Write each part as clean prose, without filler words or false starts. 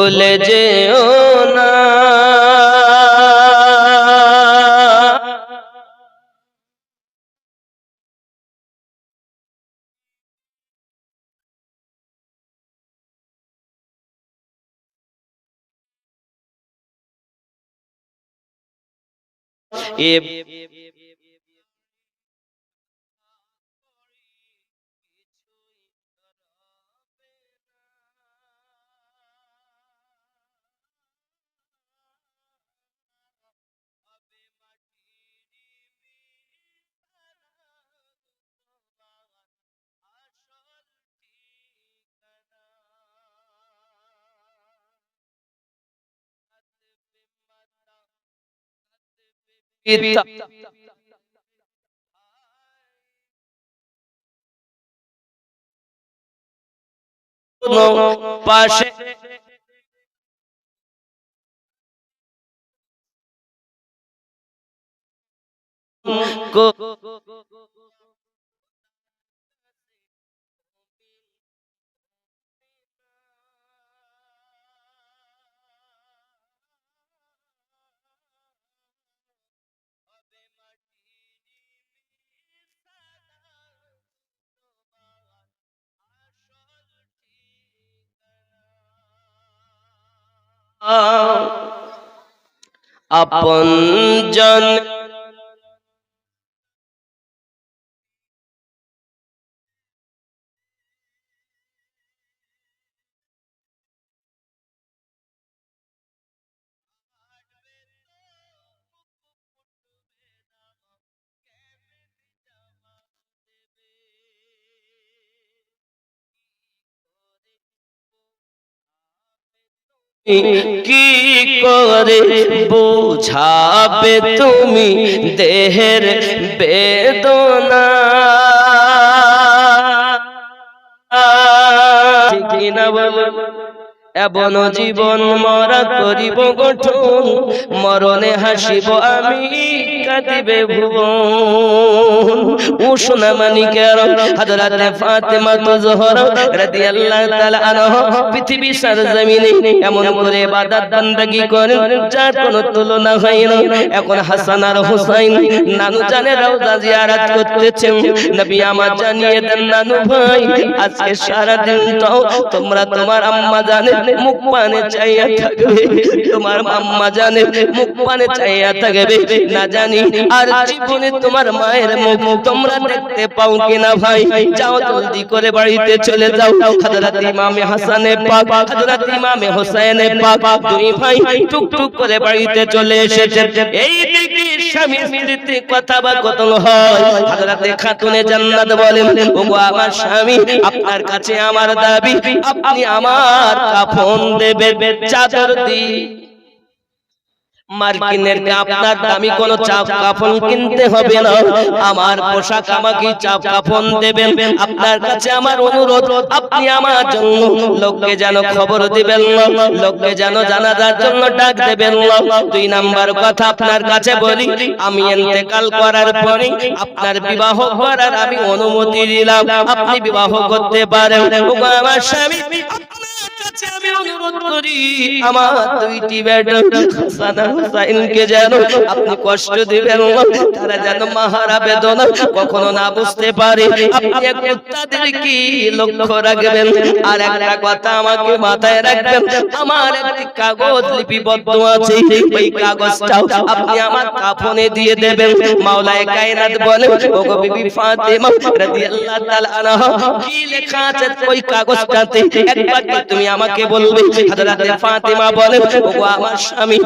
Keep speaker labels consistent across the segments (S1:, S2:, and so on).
S1: ভুলে যেও না। পাশে আপনজন কি করে বুঝাবে তুমি দেহের বেদনা? ঠিক না বলো? এমন জীবন মরা করিব গঠন, মরণে হাসিব আমি কাঁদিবে ভুবন। ও সোনা মানিকের হযরত ফাতেমা জোহরা রাদিয়াল্লাহু তাআলা আনহা পৃথিবীর সরজমিনে এমন করে ইবাদত বندگی করেন যার কোনো তুলনা হয় না। এখন হাসান আর হুসাইন নানু জানের রওজা জিয়ারত করতেছেন। নবী আমার জানিয়ে দেন, নানু ভাই আজকে সারা দিনটাও তোমরা তোমার আম্মা জানের মুখ পানে চাইয়া থাকবে, তোমার আম্মা জানের মুখ পানে চাইয়া থাকবে। না জানি আর জীবনে তোমার মায়ের মুখ তোমরা দেখতে পাও কিনা ভাই। যাও জলদি করে বাড়িতে চলে যাও। হযরত ইমামে হাসানে পাক, হযরত ইমামে হোসেনে পাক দুই ভাই টুকটুক করে বাড়িতে চলে এসেছে। এই দিকে স্বামী স্ত্রীতে কথা বা কথন হয়। হযরত খাতুনে জান্নাত বলেন, ওগো আমার স্বামী, আপনার কাছে আমার দাবি, আপনি আমার কাফন দেবেন, চাদর দি মার্কিনের আপনার দামি কোন চাপ কাফন কিনতে হবে না, আমার পোশাক আমাকে চাপ কাফন দেবেন। আপনার কাছে আমার অনুরোধ, আপনি আমার জন্য লোককে যেন খবর দিবেন না, লোককে যেন জানাজার জন্য ডাক দেবেন না। দুই নাম্বার কথা আপনার কাছে বলি, আমি ইন্তেকাল করার পরে আপনার বিবাহ করার আমি অনুমতি দিলাম, আপনি বিবাহ করতে পারেন। ওগো আমার স্বামী, আমি অনুরোধ করি আমার দুইটি বেটা হাসান আর হুসাইনকে যেন আপনি কষ্ট দিবেন না, তারা যেন মাহারা বেদনা কখনো না বুঝতে পারে। আপনি একটু তাদেরকে লক্ষ্য রাখবেন। আর একটা কথা আমাকে মাথায় রাখবেন, আমার একটি কাগজ লিপিবদ্ধ আছে, ওই কাগজটাও আপনি আমার কাফনে দিয়ে দেবেন। মাওলায়ে কায়নাত বলেন, ওগো বিবি ফাতেমা রাদিয়াল্লাহু তাআলা আনহা, কি লেখা আছে ওই কাগজটাতে একবার তুমি আমাকে বলবে। হযরত ফাতেমা বলেন, ওগো আমার স্বামী,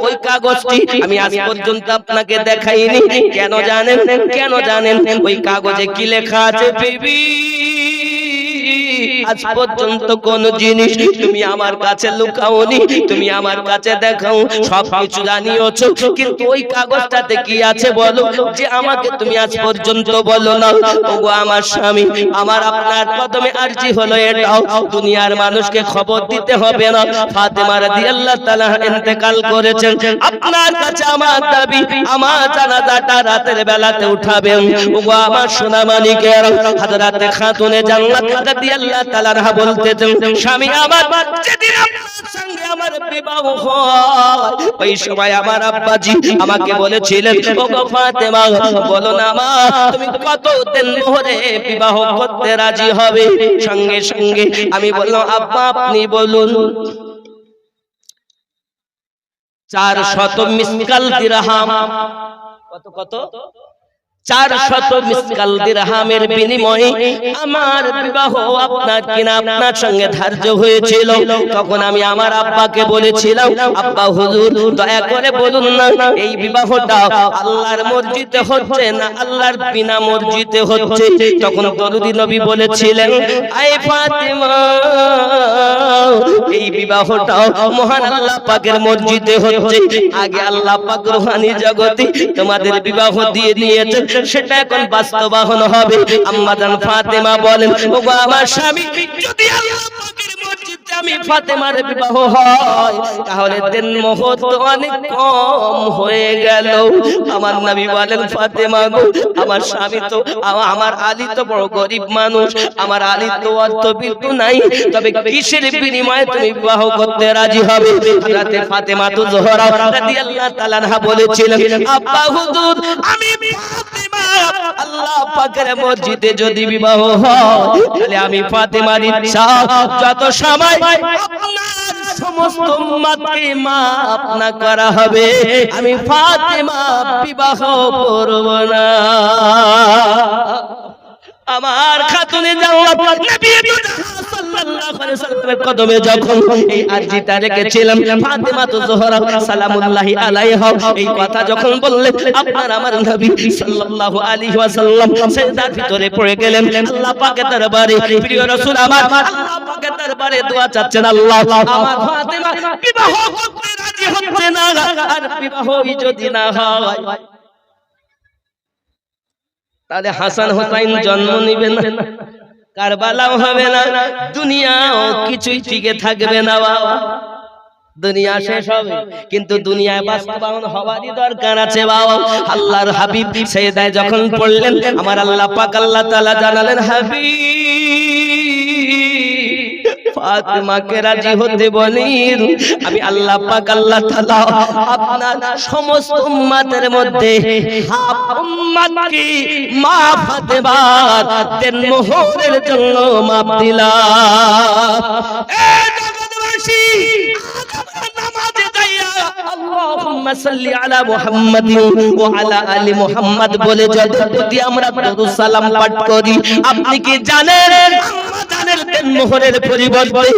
S1: ওই কাগজটি আমি আজ পর্যন্ত আপনাকে দেখাইনি। কেন জানেন? কেন জানেন ওই কাগজে কি লেখা আছে? বিবি, আজ পর্যন্ত কোন জিনিস তুমি আমার কাছে লুকাওনি, তুমি আমার কাছে দেখাও, সবকিছু জানিয়েছো, কিন্তু ওই কাগজটাতে কি আছে বলো, যে আমাকে তুমি আজ পর্যন্ত বলো না। ওগো আমার স্বামী, আমার আপনার কদমে আরজি হলো এটাও, দুনিয়ার মানুষকে খবর দিতে হবে না ফাতেমা রাদিয়াল্লাহু তাআলা ইন্তেকাল করেছেন। আপনার কাছে আমার দাবি, আমার জানাজাটা রাতের বেলাতে উঠাবেন। ওগো আমার সোনা মানিকের হযরত খাতুনে জান্নাত রাদিয়াল্লাহু তাআলা আনহা বলতেছেন, স্বামী আমার যেদিন আপনার সঙ্গে আমার বিবাহ হয় ওই সময় আমার আব্বাজি আমাকে বলেছিলেন, ও গো ফাতেমা বলো না মা তুমি কতদিন ধরে বিবাহ করতে রাজি হবে? সঙ্গে সঙ্গে আমি বললাম, আব্বা আপনি বলুন। 400 মিসকাল দিরহাম। কত কত? 400 মিসকাল দিরহামের বিনিময়ে আমার বিবাহ আপনার সঙ্গে ধার্য হয়েছিল। তখন আমি আমার আব্বাকে বলেছিলাম, আব্বা হুজুর দয়া করে বলুন না এই বিবাহটা আল্লাহর মর্জিতে হচ্ছে না আল্লাহর বিনা মর্জিতে হচ্ছে? তখন দরুদি নবী বলেছিলেন, আই ফাতেমা এই বিবাহটা মহান আল্লাহ পাকের মর্জিতে হচ্ছে। আগে আল্লাহ পাক রূহানি জগতে তোমাদের বিবাহ দিয়ে দিয়েছেন, সেটা এখন বাস্তবায়ন হবে। আম্মা জান ফাতেমা বলেন, ওগো আমার স্বামী যদি আল্লাহ পাকের মর্জিতে আমি ফাতেমার বিবাহ হয় তাহলে দেন মোহর তো অনেক কম হয়ে গেল। আমার নবী বলেন, ফাতেমা গো আমার স্বামী তো আমার আলী তো বড় গরিব মানুষ, আমার আলী তো অর্থ বিন্দু নাই, তবে কিসের বিনিময়ে তুমি বিবাহ করতে রাজি হবে? হযরতে ফাতেমা তো জোহরা রাদিয়াল্লাহু তাআলা আনহা বলেছিলেন, আব্বা হুজুর আমি ফাতেমা আল্লাহ পাকের মসজিদে যদি বিবাহ হয় তাহলে আমি ফাতেমার ইচ্ছা যত সময় আপনার সমস্ত উম্মতকে মাফ না করা হবে আমি ফাতেমা বিবাহ করব না। আমার খাতুনে জান্নাত নবী সাল্লাল্লাহু আলাইহি ওয়াসাল্লামের কদমে যখন এই আরজিটা রেখেছিলাম, ফাতেমা তো জোহরা সালামুল্লাহি আলাইহা এই কথা যখন বললেন, আপনার আমার নবী সাল্লাল্লাহু আলাইহি ওয়াসাল্লাম সিজদার ভিতরে পড়ে গেলেন। আল্লাহ পাকের দরবারে প্রিয় রাসূল আমার আল্লাহ পাকের দরবারে দোয়া চাচ্ছেন, আল্লাহ আমার ফাতেমা বিবাহ করতে রাজি হচ্ছে না, আর বিবাহই যদি না হয় তাহলে হাসান হোসাইন জন্ম নিবে না, কারবালাও হবে না, দুনিয়াও কিছুই টিকে থাকবে না। বাবা দুনিয়া শেষ হবে, কিন্তু দুনিয়ায় বাস্তবায়ন হওয়ারই দরকার আছে বাবা। আল্লাহর হাবিব সেজদায় যখন পড়লেন, আমার আল্লাহ পাক আল্লাহ তাআলা জানালেন, হাবিব ফাতেমাকে রাজি হতে বলেন, আমি আল্লাহ পাক আল্লাহ তাআলা আপনার সমস্ত উম্মতের মধ্যে হাফ উম্মতকে মা ফাতেমার দেন মোহরের জন্য মাপ দিলাম। এ জগৎবাসী নামাজে যাইয়া আল্লাহুম্মা সাল্লি আলা মুহাম্মাদিন ওয়া আলা আলি মুহাম্মাদ বলে যদি আমরা দরুদ সালাম পাঠ করি, আপনি কি জানেন দেন মোহরের পরিবর্তে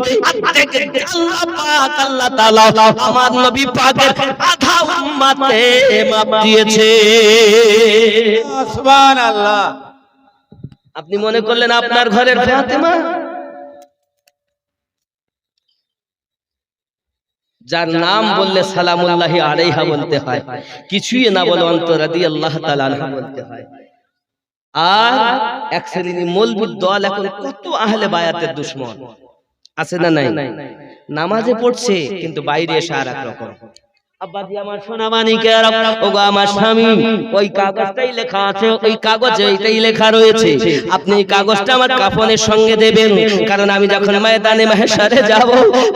S1: আল্লাহ পাক আল্লাহ তাআলা আমার নবী পাকের আধা উম্মতে মাপ দিয়েছে।
S2: সুবহানাল্লাহ।
S1: আপনি মনে করলেন আপনার ঘরের ফাতেমা, যার নাম বললে সালামুল্লাহি আলাইহা বলতে হয়, কিছুই না বলে অন্তর রাদিয়াল্লাহু তাআলা আনহা বলতে হয়। আর এক শ্রেণীর মৌলবীর দল এখন কত আহলে বায়াতের দুশমন আছে না নাই? নামাজে পড়ছে কিন্তু বাইরে এসে আর এক রকম। আব্বাজি আমার সোনা মানিকেরা, ওগো আমার স্বামী, ওই কাগজটাই লেখা আছে, ওই কাগজে এইটাই লেখা রয়েছে, আপনি এই কাগজটা আমার কাফনের সঙ্গে দেবেন, কারণ আমি যখন ময়দানে মাহশারে যাব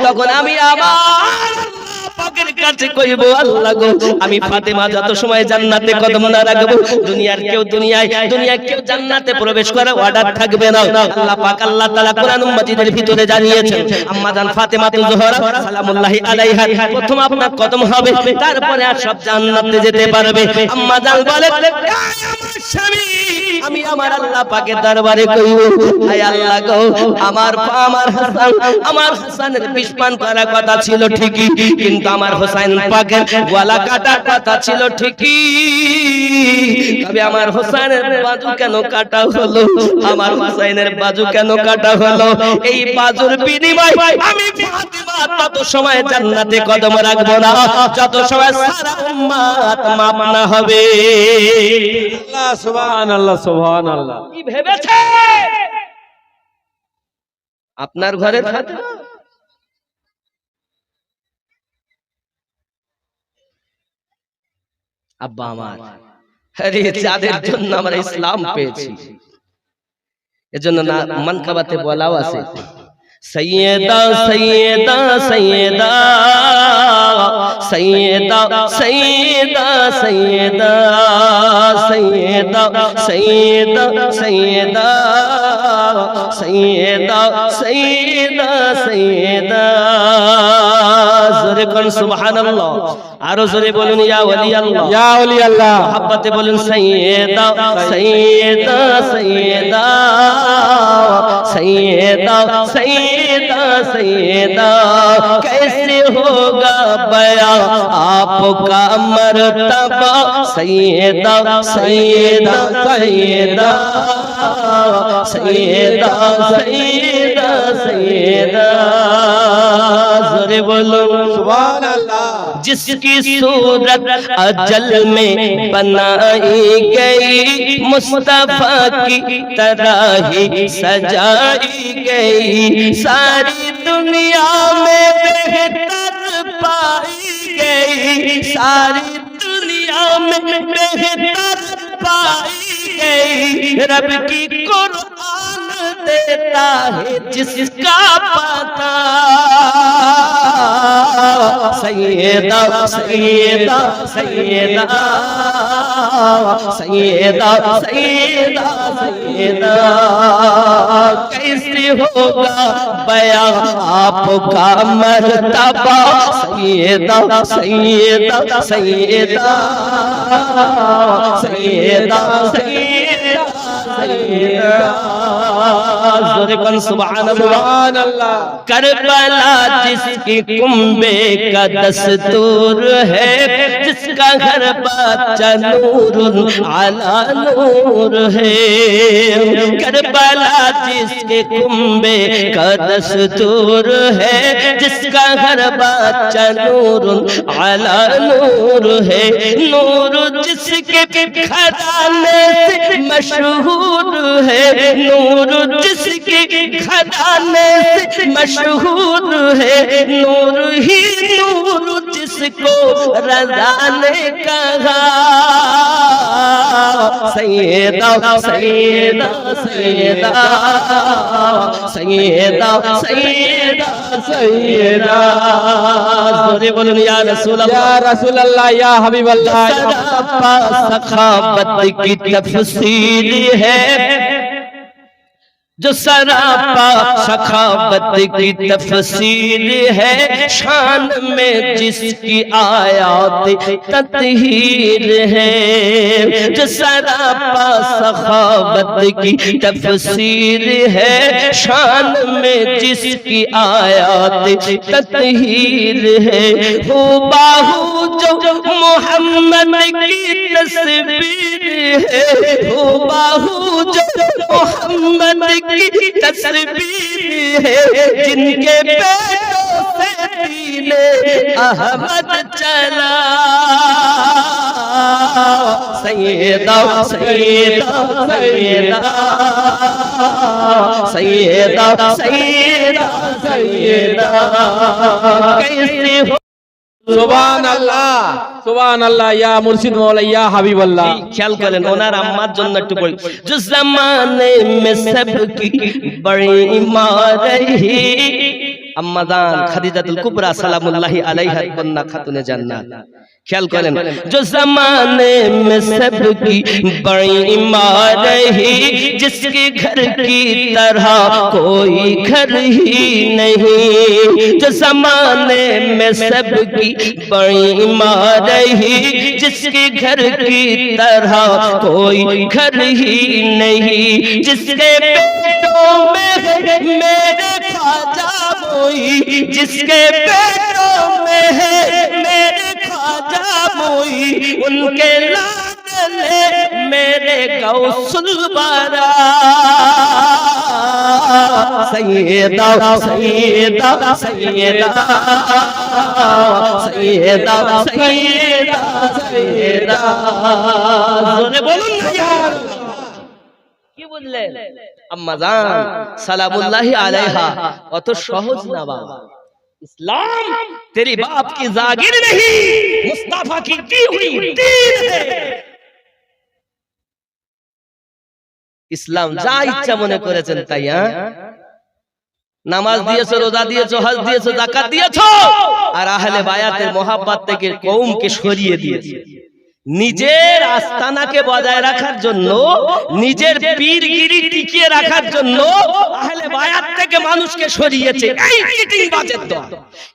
S1: তখন আমি আমার পাকের কাছে কইব, আল্লাহ গো আমি ফাতেমা যত সময় জান্নাতে কদম না রাখবো দুনিয়ায় কেউ জান্নাতে প্রবেশ করার অর্ডার থাকবে না। আল্লাহ পাক আল্লাহ তাআলা কোরআন মাজিদের ভিতরে জানিয়েছেন, আম্মা জান ফাতেমা জোহরা সালামুল্লাহি আলাইহা প্রথম আপনার কদম হবে, তারপরে আর সব জান্নাতে যেতে পারবে। আম্মা জান বলেন, আমার স্বামী আমি আমার আল্লাহ পাকের দরবারে কইব, আয় আল্লাহ গো আমার হাসানের বিস্পান করার কথা ছিল ঠিকই, কিন্তু আমার হোসেন পাকের গলা কাটার কথা ছিল ঠিকই, তবে আমার হোসেনের বাজু কেন কাটা হলো? আমার হোসেনের বাজু কেন কাটা হলো? এই বাজুর বিনিময়ে আমি ফাতেমা তত সময় জান্নাতে কদম রাখবো না যত সময় সারা উম্মত মাপ না হবে।
S2: আল্লাহ সুবহানাল্লাহ সুবহানাল্লাহ।
S1: কি ভেবেছে আপনার ঘরে ফাতেমা? আব্বা আমার, আরে যাদের জন্য আমরা ইসলাম পেয়েছি, এজন্য না মানকাবাতে বলাও আছে সৈয়দা সৈয়দা সৈয়দা সৈয়দা সৈয়দা সৈয়দা সৈয়দা সৈয়দা সৈয়দা সৈয়দা সৈয়দা সৈয়দা জোরে কোন সুবহানাল্লাহ আরো জোরে বলুন ইয়া ওলি আল্লাহ
S2: ইয়া ওলি আল্লাহ
S1: মোহাব্বতে বলুন সৈয়দা সৈয়দা সৈয়দা সৈয়দা সৈয়দা सैयदा कैसे होगा बया आपका मर्तबा सैयदा सैयदा सैयदा सैयदा सैयदा सैयदा जोरे बोलो
S2: सुभान अल्लाह
S1: जिसकी सूरत अजल में बनाई गई मुस्तफा की तरह ही सजाई गई सारी दुनिया में बेहतर पाई गई सारी दुनिया में बेहतर पाई गई रब की कुरान देता है जिसका पता सैयदा सैयदा सैयदा सैयदा सैयदा सैयदा कैसे होगा बया आपका मर्तबा सैयदा सैयदा सैयदा सैयदा सैयदा सैयदा जोरे कौन सुभान अल्लाह करबला जिसकी कुंबे का दस्तूर है जिसका घर बच्चा नूर आला नूर है करबला जिसके कुंबे का दस्तूर है जिसका घर बच्चा नूर आला नूर है नूर जिसके खजाने से मशहूर है नूर जिसके खजाने से मशहूर है नूर ही नूर जिसको रज़ा ने कहा सैयदा सैयदा सैयदा सैयदा सैयदा सैयदा जोरे बोलूं या रसूल
S2: अल्लाह या हबीब अल्लाह
S1: सखावत की तफसीर है जो सरापा सखावत की तफसीर है शान में जिसकी आयात तत्हीर है जो सरापा सखावत की तफसीर है शान में जिसकी आयात तत्हीर है हो बाहू जो मोहम्मद की तस्वीर है हो बाहू जो मोहम्मद की तस्वीर है जिनके पैरों से दीने अहमद चला सैयदा सैयदा सैयदा सैयदा सैयदा सैयदा कैसे हो
S2: सुभान अल्लाह या मुर्शिद मौला या हबीब अल्लाह
S1: ख्याल करें ओनार अम्मार জন্য একটু বলি जो जमाने में सबकी बड़ी इमारत रही अम्मा जान खदीजातुल कुबरा सलामुल्लाहि अलैहा कन्या खातूने जन्नत ख्याल करें जो जमाने में सबकी बड़ी इमारत रही जिसके घर की तरह कोई घर ही नहीं जो जमाने में सबकी बड़ी इमारत रही जिसके घर की तरह कोई घर ही नहीं जिसके पेटों में मेरे ख्वाजा मोई जिसके पेटों में है मेरे ख्वाजा मोई उनके लाडले मेरे गौसुल बारा सैयदा सैयदा सैयदा सैयदा सैयदा सैयदा जोरे बोलुन ना यार কি বললেন আম্মা জান সালামুল্লাহি আলাইহা অত সহজ না বাবা इस्लाम तेरी बाप की जागीर नहीं मुस्तफा की हुई दीन है ইসলাম যা ইচ্ছা মনে করেছেন তাই। নামাজ দিয়েছো, রোজা দিয়েছো, হজ দিয়েছো, যাকাত দিয়েছো, আর আহলে বায়াতের মোহাব্বত থেকে কওমকে সরিয়ে দিয়েছে। নিজের আস্তানাকে বজায় রাখার জন্য, নিজের পীরগিরি টিকিয়ে রাখার জন্য আহলে বায়াত থেকে মানুষকে সরিয়েছে। এই চিটিংবাজের দল,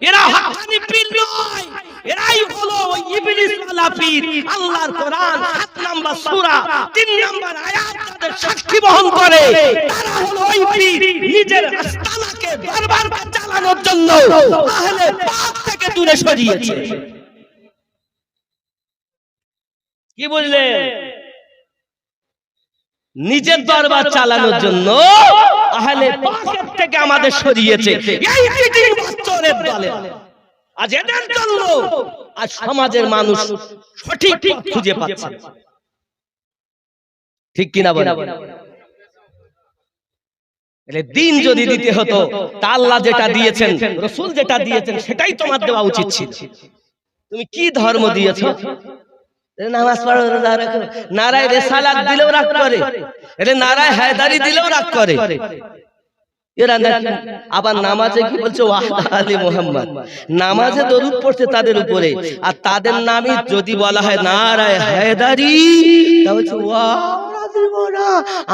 S1: এরা হাক্কানি পীর নয়, এরাই হলো ওই ইবলিস ওয়ালা পীর। আল্লাহর কোরআন 7 নাম্বার সূরা 3 নাম্বার আয়াত তাদের সাক্ষী বহন করে। তারা হলো ওই পীর, নিজের আস্তানাকে বারবার চালানোর জন্য আহলে পাক থেকে দূরে সরিয়েছে। কি বুঝলেন? নিজের দরবার চালানোর জন্য আহলে পাকের থেকে আমাদের সরিয়েছে। এই চিটিং বাচ্চাদের দলে আজ এদের জন্য আজ সমাজের মানুষ সঠিক খুঁজে পাচ্ছে। ঠিক কিনা বলেন? দিন যদি দিতে হতো তা আল্লাহ যেটা দিয়েছেন, রাসূল যেটা দিয়েছেন সেটাই তোমার দেওয়া উচিত ছিল। তুমি কি ধর্ম দিয়েছো? নামাজ পড়ো, রোজা রাখো, নারায়ে রিসালাত দিলেও রাগ করে, নারায়ে হায়দারি দিলেও রাগ করে। এরা আবার নামাজে কি বলছে? ওয়াহদা আলী মুহাম্মদ। নামাজে দরুদ পড়ছে তাদের উপরে, আর তাদের নামে যদি বলা হয় নারায়ে হায়দারি, তাহলে বলছে ওয়াহদা দিব না,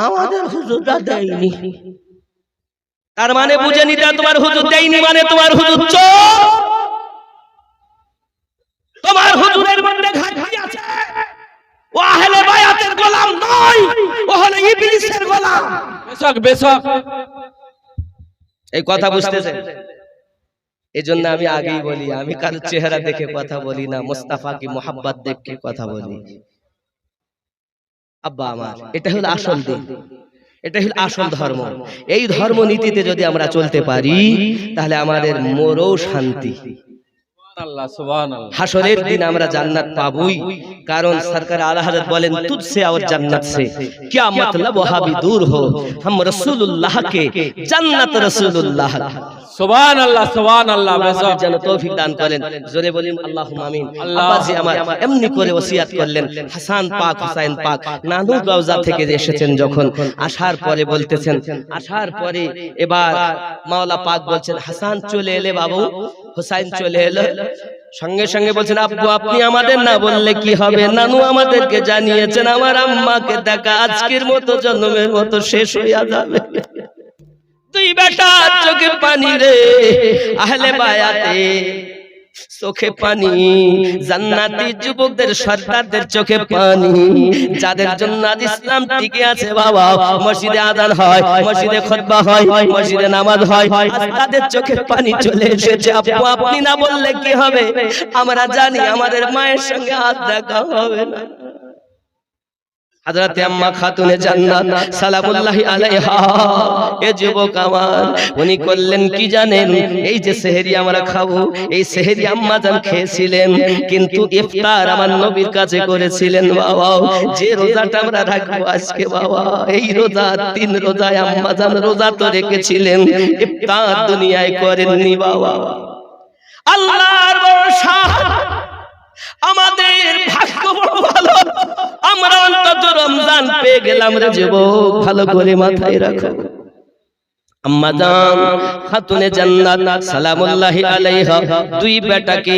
S1: আমাদের হুজুররা দেয়নি। তার মানে বুঝে নিতে, তোমার হুজুর দেয়নি মানে তোমার হুজুর চোর, তোমার হুজুরের মধ্যে ঘাটতি আছে। ও আহলে বায়াতের গোলাম নয়, ও হলো ইবলিসের গোলাম।
S2: বেশক বেশক,
S1: এই কথা বুঝতেছেন? এজন্য আমি আগেই বলি, আমি কারো চেহারা দেখে কথা বলি না, মুস্তাফা কি মোহাব্বত দেখে কথা বলি। আব্বা আমার, এটা হলো আসল দিন, এটা হলো আসল ধর্ম। এই ধর্ম নীতিতে যদি আমরা চলতে পারি তাহলে আমাদের মরও শান্তি। হাসরের দিন আমরা জান্নাত পাবই, কারণ সরকার আলা হযরত বলেন তুঝসে और जन्नत से क्या मतलब वहां भी दूर हो, हम रसूलुल्लाह के जन्नत रसूलुल्लाह।
S2: সুবহান আল্লাহ, সুবহান আল্লাহ। বেশক
S1: যেন তৌফিক দান করেন, জোরে বলেন আল্লাহুম্মা আমিন। আব্বাজি আমার এমনি করে ওসিয়াত করলেন, হাসান পাক, হুসাইন পাক নানু রওজা থেকে এসেছেন যখন, আসার পরে বলতেছেন, আসার পরে এবার মাওলা পাক বলছেন হাসান চলে এলে বাবু, হুসাইন চলে এলো, সঙ্গে সঙ্গে বলছেন আব্বু আপনি আমাদের না বললে কি হবে, নানু আমাদেরকে জানিয়েছেন আমার আম্মাকে দেখা আজকের মতো জন্মের মতো শেষ হইয়া যাবে। তুই বেটা চোখে পানি রে, আহলে বায়াতে চোখে পানি, জান্নাতি যুবকদের সরদারদের চোখে পানি, যাদের জন্য আজ ইসলাম টিকে আছে। বাবা মসজিদে আযান হয়, মসজিদে খুতবা হয়, মসজিদে নামাজ হয়, আজ তাদের চোখে পানি চলে এসেছে। আপু আপনি না বললে কি হবে, আমরা জানি আমাদের মায়ের সঙ্গে আজ দেখা হবে না। হযরত আম্মা খাতুনে জান্নাত সালামুল্লাহি আলাইহা, এ যুবক আমার, উনি করলেন কি জানেন? এই যে সেহরি আমরা খাবো, এই সেহরি আম্মা জান খেয়েছিলেন, কিন্তু ইফতার আমার নবীর কাছে করেছিলেন। বাবা যে রোজাটা আমরা রাখবো আজকে, বাবা এই রোজা 3 রোজায় আম্মা জান রোজা তো রেখেছিলেন, ইফতার দুনিয়ায় করেননি। বাবা আল্লাহর ভরসা, আমাদের ভাগ্য বড় ভালো, আমরা অন্তত রমজান পেয়ে গেলাম রে যুবক, ভালো করে মাথায় রাখো। আম্মা জান খাতুনে জান্নাত সালামুল্লাহি আলাইহা দুই বেটাকে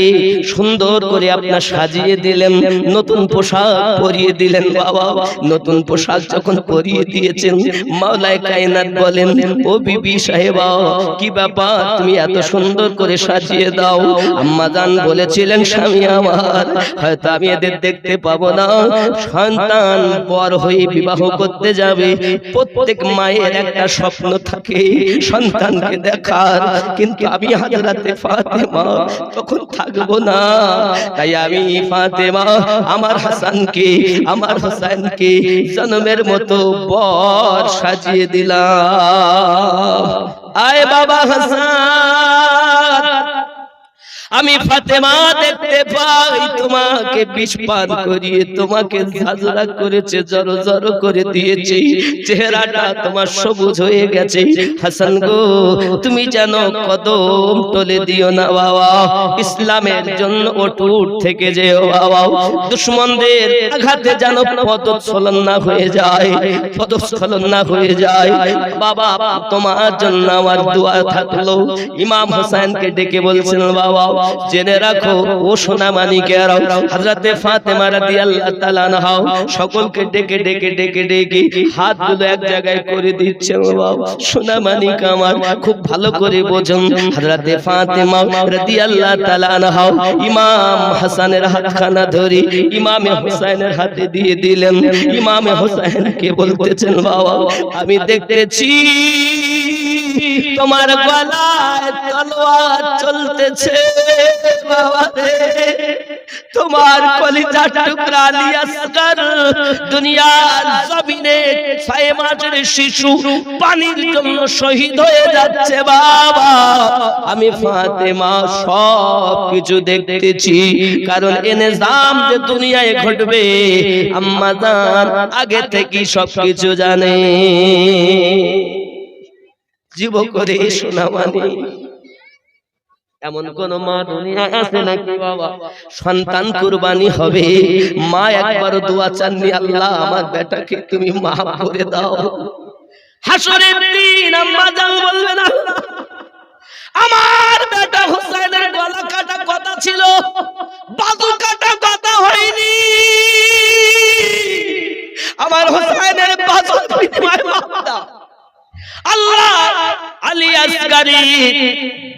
S1: সুন্দর করে আপনার সাজিয়ে দিলেন, নতুন পোশাক পরিয়ে দিলেন। বাবা নতুন পোশাক যখন পরিয়ে দিয়েছেন, মাওলায়ে কায়নাত বলেন ও বিবি সাহেবা কি ব্যাপার, তুমি এত সুন্দর করে সাজিয়ে দাও। আম্মা জান বলেছিলেন স্বামী আমার, হয়তো আমি এদের দেখতে পাবো না, সন্তান বড় হয়ে বিবাহ করতে যাবে, প্রত্যেক মায়ের একটা স্বপ্ন থাকে সন্তানকে দেখার, কিন্তু আমি হযরতে ফাতেমা তখন থাকবো না, তাই আমি ফাতেমা আমার হাসানকে আমার হোসেনকে জন্মের মতো বর সাজিয়ে দিলাম। আয় বাবা হাসান, আমি ফাতেমা দেখতে পাই তোমাকে বিষ পান করিয়ে তোমাকে ঝাঁঝরা করেছে, জড়ো জড়ো করে দিয়েছে, চেহারাটা তোমার সবুজ হয়ে গেছে। হাসান গো, তুমি যেন কদম টলে দিও না বাবা, ইসলামের জন্য অটুট থেকে যেও বাবা, দুশমনদের আঘাতে যেন পদস্খলন না হয়ে যায়, পদস্খলন না হয়ে যায় বাবা। তোমার জন্য আমার দোয়া থাকলো। ইমাম হোসেনকে ডেকে বলছেন, বাবা জেনে রাখো ও সোনা মানিকেরা, হযরতে ফাতেমা রাদিয়াল্লাহু তাআলা আনহা সকলকে ডেকে ডেকে ডেকে ডেকে হাতগুলো এক জায়গায় করে দিচ্ছে। বাবা সোনা মানিক আমার, খুব ভালো করে বোঝুন, হযরতে ফাতেমা রাদিয়াল্লাহু তাআলা আনহা ইমাম হাসানের হাতখানা ধরে ইমাম হোসেনের হাতে দিয়ে দিলেন। ইমাম হোসেনকে বলতেছেন, বাবা আমি দেখতেছি তোমার গলায় তলোয়ার চলতেছে, বাবা রে তোমার কলিজার টুকরা আলী আসগর দুনিয়ার জমিনে 6 মাসের শিশু পানির জন্য শহীদ হয়ে যাচ্ছে। বাবা আমি ফাতেমা সব কিছু দেখতেছি, কারণ এ নিজাম যে দুনিয়ায় ঘটবে আম্মা জান আগে থেকে সব কিছু জানে। জীব করে শোনা মানে এমন কোন মা দুনিয়ায় আছে নাকি বাবা সন্তান কুরবানি হবে, মা একবার দোয়া চাননি, আল্লাহ আমার বেটাকে তুমি মাফ করে দাও। হাসরের দিন আম্মা জান বলবেন, আল্লাহ আমার বেটা হোসেনের গলা কাটা কথা ছিল, বাজু কাটা কথা হয়নি, আমার হোসেনের বাজু বিনিময়ে মাফ দাও। আল্লাহ আলী আসগরি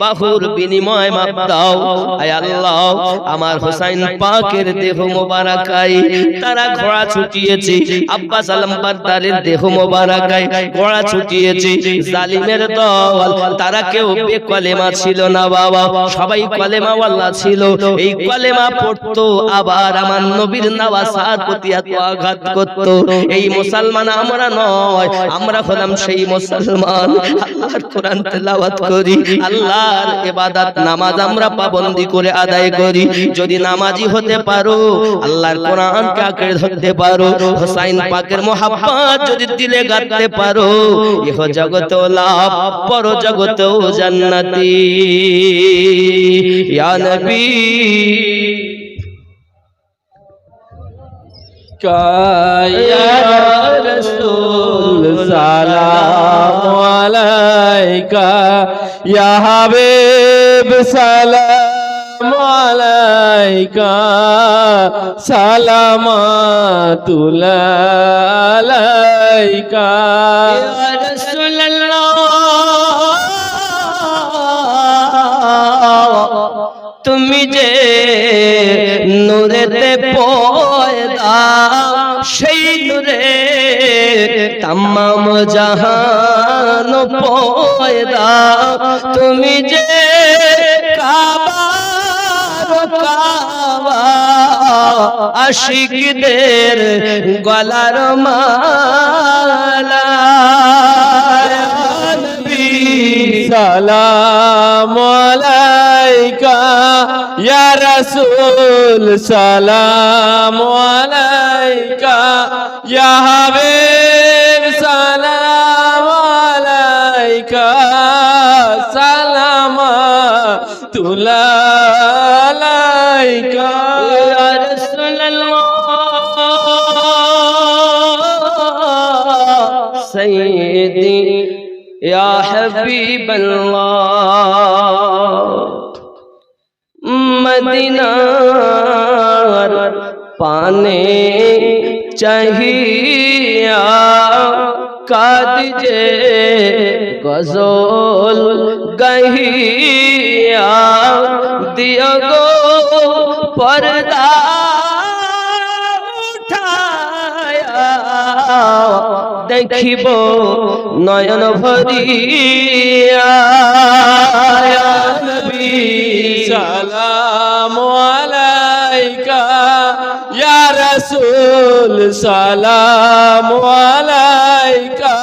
S1: বাহুর বিনিময় মাপ দাও। আয় আল্লাহ আমার হোসেন পাকের দেহ মোবারকায় তারা ঘোড়া ছুটিয়েছে, আব্বাস আলম বারদারের দেহ মোবারকায় ঘোড়া ছুটিয়েছে। জালিমের দল তারা কেউ বেকলেমা ছিল না বাবা, সবাই কলেমাওয়ালা ছিল। এই কলেমা পড়তো, আবার আমার নবীর নওয়াসার প্রতি এত আঘাত করত। এই মুসলমান আমরা নয়, আমরা হলাম সেই মুসলমান আল্লাহর কোরআন তেলাওয়াত করি, আল্লাহর ইবাদত নামাজ আমরা পাবন্দি করে আদায় করি। যদি নামাজি হতে পারো, আল্লাহর কোরআনকে আঁকড়ে ধরতে পারো, হোসেন পাকের মোহাব্বত যদি দিলে গাঁথতে পারো, ইহ জগতেও লাভ, পর জগতেও জান্নাতি। ইয়া নবী
S2: या रसूल सलाम अलैका, या हबीब सलाम अलैका, सलामतुल्लाह अलैका
S1: या रसूल अल्लाह, তুমি যে নূরেতে পয়দা, সেই নূরে তামাম জাহান পয়দা, তুমি যে কাবার কাবা আশিকদের গলার মালা।
S2: सलाम अलैका या रसूल सलाम अलैका, या हबीब सलाम अलैका, सलामतुल्लाह अलैका
S1: या रसूल अल्लाह सय्यदी या हबीब अल्लाह। मदीनार पाने चाहिए कादिजे गजल गहिया, दियो गो पर्दा उठाया, দেখিব নয়ন ভরিয়া। ইয়া নবী
S2: सलाम अलैका या रसूल सलाम अलैका,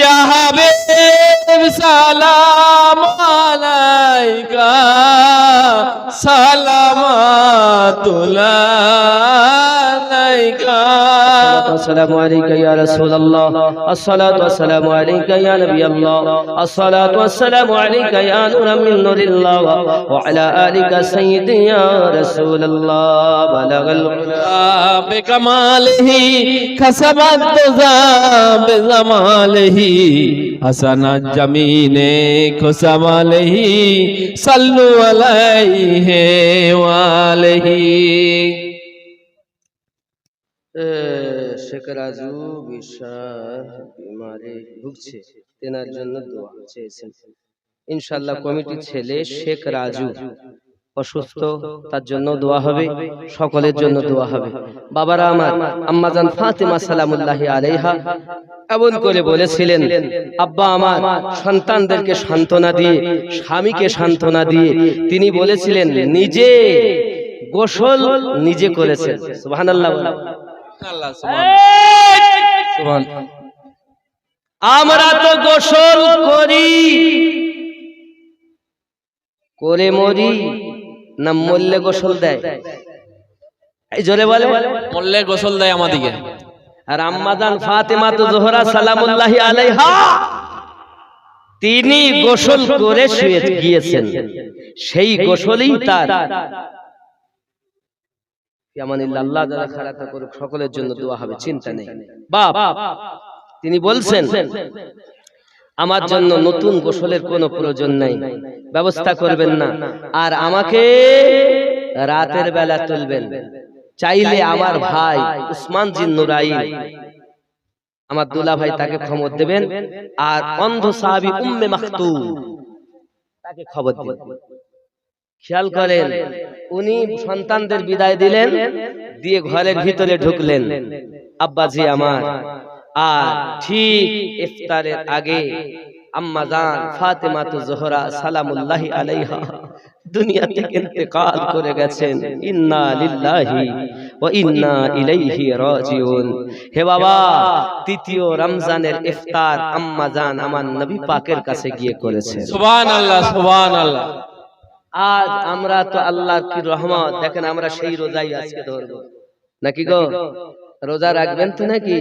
S2: या हबीब सलाम अलैका, আলাইকা
S1: السلام عليك يا رسول الله الصلاة والسلام عليك يا نبي الله الصلاة والسلام عليك يا نور من نور الله وعلى آلك سيدي يا رسول الله بلغ العلا
S2: بكماله كسبت بزماله حسن الجميل كسماله صلوا عليه وآله
S1: শেখ রাজু বিশাল বিমারে ভুগছে, তেনার জন্য দোয়া চেয়েছেন। ইনশাআল্লাহ কমিটির ছেলে শেখ রাজু অসুস্থ, তার জন্য দোয়া হবে, সকলের জন্য দোয়া হবে। বাবারা আমার, আম্মাজান ফাতেমা সালামুল্লাহি আলাইহা এমন করে বলেছিলেন, আব্বা আমার সন্তানদেরকে সান্ত্বনা দিয়ে, স্বামীকে সান্ত্বনা দিয়ে তিনি বলেছিলেন নিজে গোসল নিজে করেছেন। সুবহানাল্লাহ।
S2: আল্লাহ সুবহান।
S1: আমরা তো গোসল করি করে মরি না মরলে গোসল দেয়? এই জোরে বলে।
S2: মরলে গোসল দেয় আমাদিকে।
S1: আর আম্মাজান ফাতেমা তো জোহরা সালামুল্লাহি আলাইহা তিনি গোসল করে শুয়ে গিয়েছেন, সেই গোসলই তার। আল্লাহ যারা খারাপ করুক, সকলের জন্য দোয়া হবে, চিন্তা নেই। বাপ তিনি বলছেন আমার জন্য নতুন গোসলের কোনো প্রয়োজন নাই, ব্যবস্থা করবেন না, আর আমাকে রাতের বেলা তুলবেন, চাইলে আমার ভাই উসমান জিন নুরাইন আমার দুলা ভাই তাকে খবর দেবেন, আর অন্ধ সাহাবী উম্মে মাকতুম তাকে খবর দেবেন। খেয়াল করেন, উনি সন্তানদের বিদায় দিলেন, দিয়ে ঘরের ভিতরে ঢুকলেন, আব্বাজি আমার। আর ঠিক ইফতারের আগে আম্মাজান ফাতেমা জোহরা সালামুল্লাহি আলাইহা দুনিয়া থেকে ইন্তেকাল করে গেছেন। ইন্না লিল্লাহি ওয়া ইন্না ইলাইহি রাজিউন। হে বাবা, তৃতীয় রমজানের ইফতার আম্মাজান আমার নবী পাকের কাছে গিয়ে করেছেন।
S2: সুবহানাল্লাহ সুবহানাল্লাহ।
S1: আজ আমরা তো আল্লাহর কি রহমত, দেখেন আমরা সেই রোজাই আজকে ধরবো নাকি গো? রোজা রাখবেন তো নাকি?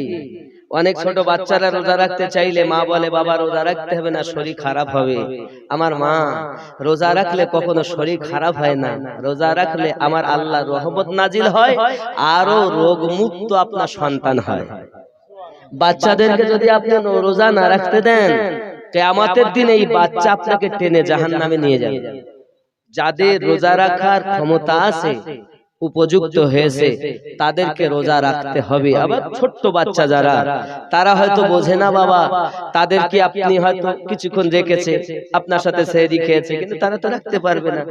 S1: অনেক ছোট বাচ্চারা রোজা রাখতে চাইলে মা বলে বাবা রোজা রাখতে হবে না, শরীর খারাপ হবে। আমার মা, রোজা রাখলে কখনো শরীর খারাপ হয় না, রোজা রাখলে আমার আল্লাহর রহমত নাজিল হয়, আরো রোগ মুক্ত আপনার সন্তান হয়। বাচ্চাদেরকে যদি আপনি রোজা না রাখতে দেন, কিয়ামতের দিন এই বাচ্চা আপনাকে টেনে জাহান্নামে নিয়ে যাবে। যাদের রোজা রাখার ক্ষমতা আছে, উপযুক্ত হয়েছে, তাদেরকে রোজা রাখতে হবে। আবার ছোট্ট বাচ্চা যারা, তারা হয়তো বোঝে না বাবা, তাদেরকে আপনি হয়তো কিছুক্ষণ রেখেছে, আপনার সাথে সেহরি খেয়েছে, কিন্তু তারা তো রাখতে পারবে না,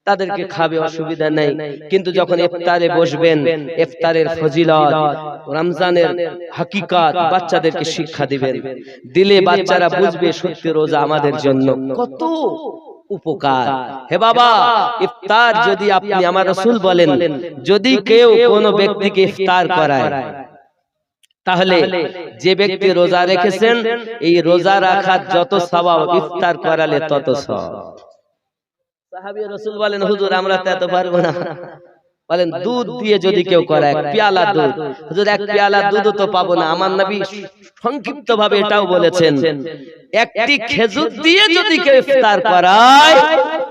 S1: তাদেরকে খাবে, অসুবিধা নেই। কিন্তু যখন ইফতারে বসবেন, ইফতারের ফজিলত, রমজানের হাকিকাত বাচ্চাদেরকে শিক্ষা দিবেন, দিলে বাচ্চারা বুঝবে সত্যি রোজা আমাদের জন্য কত উপকার। হে বাবা, ইফতার যদি আপনি, আমার রাসূল বলেন, যদি কেউ কোনো ব্যক্তিকে ইফতার করায়, তাহলে যে ব্যক্তি রোজা রেখেছেন, এই রোজা রাখার যত সওয়াব, ইফতার করালে তত সওয়াব। সাহাবী রাসূল বলেন, হুজুর আমরা তো এত পারবো না, বলেন দুধ দিয়ে যদি কেউ করে, এক পেয়ালা দুধ, হুজুর এক পেয়ালা দুধও তো পাবো না। আমার নবী সংক্ষিপ্ত ভাবে এটাও বলেছেন, একটি খেজুর দিয়ে যদি কেউ ইফতার করায়,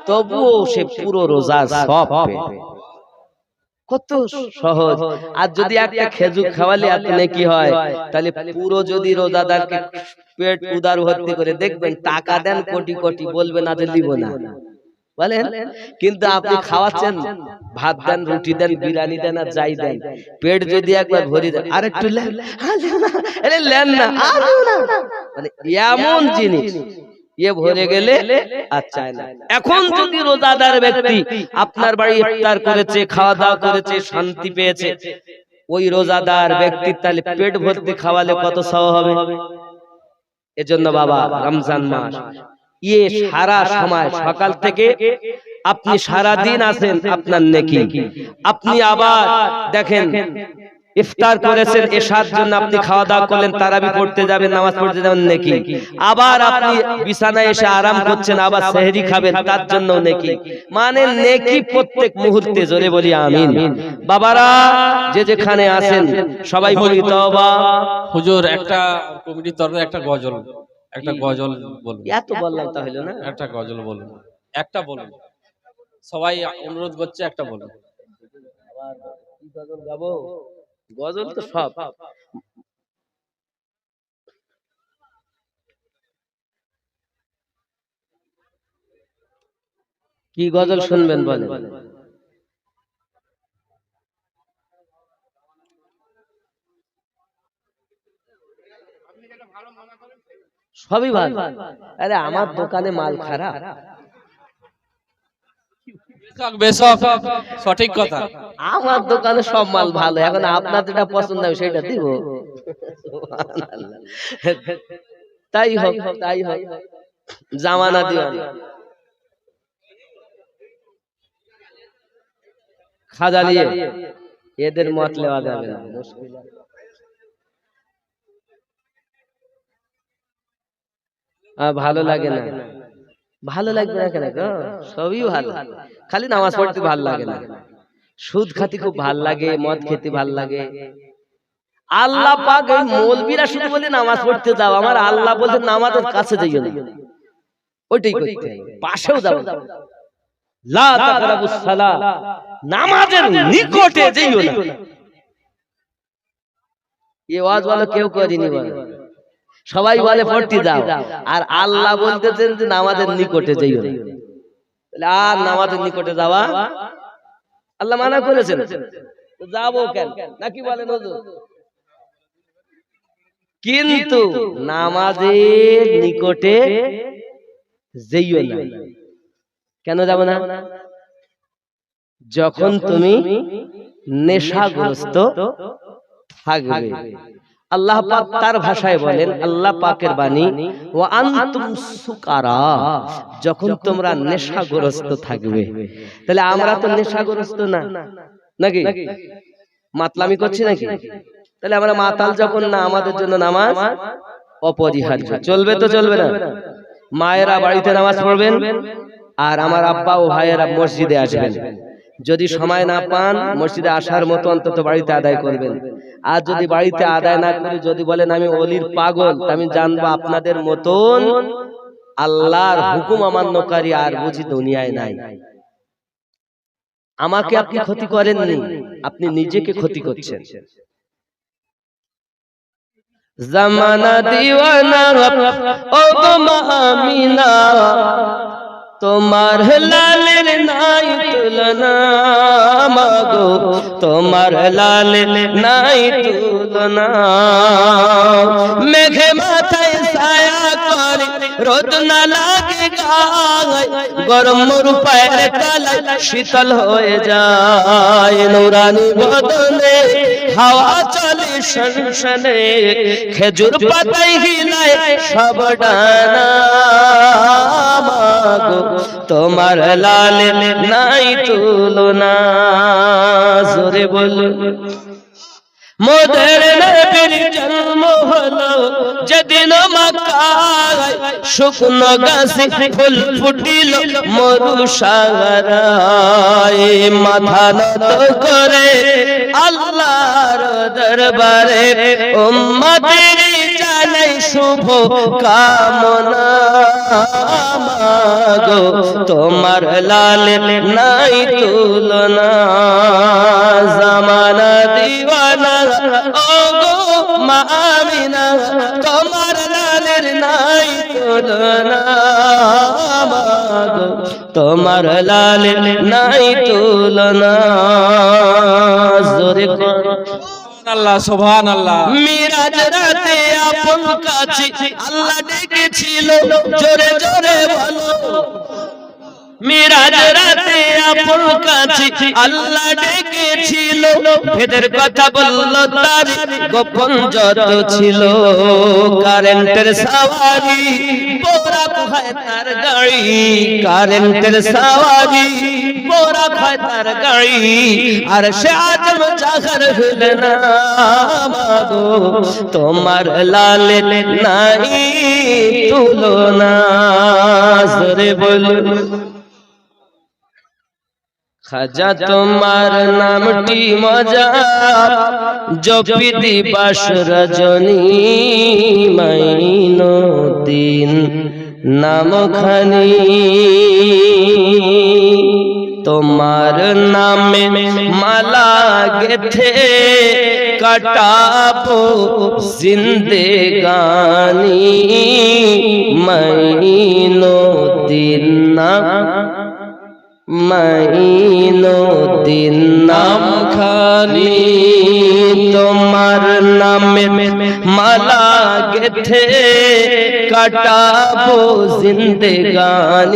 S1: তবুও সে পুরো রোজার সওয়াব পাবে। কত সহজ। আর যদি একটা খেজুর খাওয়ালে আপনি কি হয়, তাহলে পুরো যদি রোজাদারকে পেট উদার ভর্তি করে, দেখবেন টাকা দেন কোটি কোটি, বলবে না যে দিব না, বলেন। কিন্তু আপনি খাওয়াচ্ছেন, ভাত দেন, রুটি দেন, বিরিয়ানি দেন, আর যাই দেন, পেট যদি একবার ভরে দেন, আর একটু লেন, আরে লেন না, মানে এমন জিনিস ये ভরে গেলে আর চায় না। এখন যদি রোজাদার ব্যক্তি আপনার বাড়ি ইফতার করেছে, খাওয়া দাওয়া করেছে, শান্তি পেয়েছে, ওই রোজাদার ব্যক্তি তাহলে পেট ভর্তি খাওয়ালে কত সওয়াব হবে। এজন্য বাবা, রমজান মাস ये সারা সময়, সকাল থেকে আপনি সারা দিন আছেন, আপনার নেকি। আপনি আবার দেখেন ইফতার করেছেন, এশার জন্য আপনি খাওয়া দাওয়া করলেন, তারাবি পড়তে যাবেন, নামাজ পড়তে যাবেন, নেকি। আবার আপনি বিছানায় এসে আরাম করছেন, আবার সেহরি খাবেন, তার জন্য নেকি। মানে নেকি প্রত্যেক মুহূর্তে। জোরে বলি আমিন। বাবারা যে যেখানে আছেন সবাই বলি তওবা।
S2: হুজুর একটা কমিটির তরফে একটা গজল বলুন।
S1: এত বললাম তাহলে না,
S2: একটা গজল বলুন, একটা বলুন, সবাই অনুরোধ করছে একটা বলুন।
S1: কি গজল গাবো? গজল তো সব। কি গজল শুনবেন বলেন? সবই ভালো। আরে আমার দোকানে মাল খারাপ।
S2: বেশক সঠিক কথা।
S1: আমার দোকানে সব মাল ভালো, এখন আপনার যেটা পছন্দ হবে সেটা দিব। তাই হোক, তাই হোক। জামানা দিওয়ানা খাজা নিয়ে এদের মত নেওয়া যাবে না। ভালো লাগে না, ভালো লাগবে না কেন গো? সবই ভালো, খালি নামাজ পড়তে ভালো লাগে না। সুদ খাতি খুব ভাল লাগে, মদ খেতে ভাল লাগে। আল্লাহ পাক এই মৌলবীরা শুধু বলে নামাজ পড়তে যাও, আমার আল্লাহ বলতে নামাজের কাছে যাইও না, ওইটাই করতে হবে, পাশেও যাও না। লা তাকরাবুস সালাহ, নামাজের নিকটে যাইও না। এই ওয়াজ বলো কেউ করেনি, বলে সবাই বলে পড়তে যাও, আর আল্লাহ বলতেছেন যে নামাজের নিকটে যাইও না। তাহলে আর নামাজের নিকটে যাওয়া আল্লাহ মানা করেছেন, যাবো কেন নাকি বলেন হুজুর? কিন্তু নামাজের নিকটে যাইও না। কেন যাব না? যখন তুমি নেশাগ্রস্ত থাকবে। আল্লাহ পাক তার ভাষায় বলেন, আল্লাহ পাকের বাণী, ওয়া আনতুম সুকারা, যখন তোমরা নেশাগ্রস্ত থাকবে। তাহলে আমরা তো নেশাগ্রস্ত না, নাকি মাতলামি করছি নাকি? তাহলে আমরা মাতাল যখন না, আমাদের জন্য নামাজ অপরিহার্য। চলবে তো চলবে না? মায়েরা বাড়িতে নামাজ পড়বেন, আর আমার আব্বা ও ভাইয়েরা মসজিদে আসবেন। যদি সময় না পান, মসজিদে আসার মতো অন্তত বাড়িতে আদায় করবেন। আর যদি বাড়িতে আদায় না করে যদি বলেন আমি ওলির পাগল, আমি জানবো আপনাদের মতন আল্লাহর হুকুম অমান্যকারী আর বুঝি দুনিয়ায় নাই। আমাকে আপনি ক্ষতি করেননি, আপনি নিজেকে ক্ষতি করছেন। জামানা দিওয়ানা ও গো আমিনা, তোমার লালের নাই তুলনা, মাগো তোমার লালের নাই তুলনা। মেঘে মাথায় ছায়া করে, রোদ না লাগে গায়, গরম রূপায়ের তলায় শীতল হয়ে যায়। নুরানি বদনে হাওয়া চলে শনশনে, খেজুর পাতায় হিলায় সব ডানা, মাগো তোমার লালের নাই তুলনা। জোরে বলুন। মোদের নবীর জন্ম হলো যেদিন মক্কায়, শুকনো গাছে ফুল ফুটিল মরু সাগরায়। মাথা নত করে আল্লাহর দরবারে উম্মতের জানাই শুভ কামনা, মাগো তোমার লালের নাই তুলনা। জামানা দিওয়ানা ও গো মা আমিনা, তোমার লালের নাই তুলনা, মাগো তোমার লালের নাই তুলনা। জোরে কর
S2: আল্লাহ, সুবহানাল্লাহ।
S1: মিরাজ রাতে আপন কাছে আল্লাহ ডেকেছিল, জোরে জোরে বলো। মিরাজ রাতে আপন কাছে আল্লাহ ডেকেছিল, ভেদের কথা বলল তার গোপন যত ছিল। কারেন্টের সাওয়ারি বোরা হয় তার গাড়ি, কারেন্টের সাওয়ারি বোরা হয় তার গাড়ি, আর সে আজম জাগর হলে না মাগো, তোমার লালে নাই তুলনা। জোরে বলুন। খাজা তোমার নামটি মজা, জপি দিবাস রজনী, মাইনুদ্দিন নামখানি। তোমার নামে মালা গেথে কাটাবো জিন্দেগানি, মাইনুদ্দিন নাম, মাইনুদ্দিন নামখানি। তোমার নামে মালা গেথে কাটাবো জিন্দেগানি।